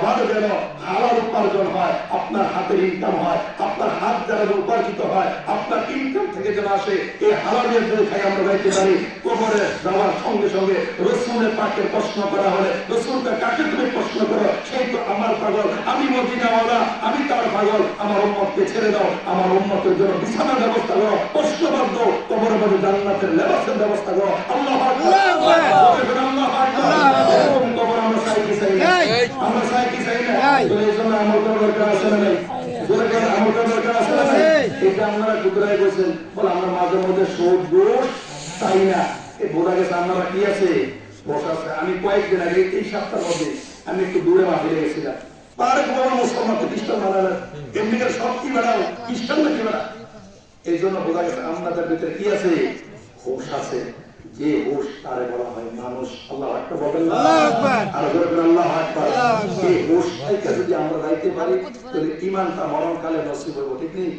ঘর যেন হালাল উপার্জন হয়, আপনার হাতের ইনকাম হয়, আপনার হাত দ্বারা উপার্জিত হয়, আপনার ইনকাম থেকে যেন আসে, এই হালালের জন্য খাই আমরা যাইতে পারি। কবরে যাওয়ার সঙ্গে সঙ্গে রসুলের পাকের প্রশ্ন করা হলে, রসুলকে কাকে তুমি প্রশ্ন করো, সেই তো আমার পাগল, আমি মদিনাওয়ালা, আমি তার পাগল, আমার উম্মতকে ছেড়ে দাও, আমার উম্মতের জন্য বিছানার ব্যবস্থা করো, প্রশ্নবাদ দাও, কবরের মধ্যে জান্নাতের লেবাসের ব্যবস্থা করো। আল্লাহু আকবার, আল্লাহু আকবার। কবর আমরা চাই কি চাই না? আমরা চাই কি চাই না? এই জন্য আমল করার দরকার আছে না নাই? আমল করার দরকার আছে না নাই? এটা আপনারা কুদরাই বলছেন, বলে আমরা মাঝে মধ্যে সুদ দোষ চাই না। এই বোঝা গেছে আপনারা কি আছে বসা আছে। আমি কয়েকদিন আগে এই সপ্তাহের মধ্যে আমি একটু দূরে মাহফিলে গেছিলাম। তার কোনো মুসলমান খ্রিস্টান বানালেন, এমনিকার সব কি বেড়াও, খ্রিস্টান নাকি বেড়া। এই জন্য বোঝা গেছে আপনাদের ভিতরে কি আছে, হোশ আছে। যে হোশ তারে বলা হয় মানুষ। আল্লাহু আকবার বলেন না, আর বলেন আল্লাহু আকবার। এই হোশটাকে যদি আমরা যাইতে পারি তাহলে ঈমানটা মরণকালে নসিব হবে, ঠিক নেই?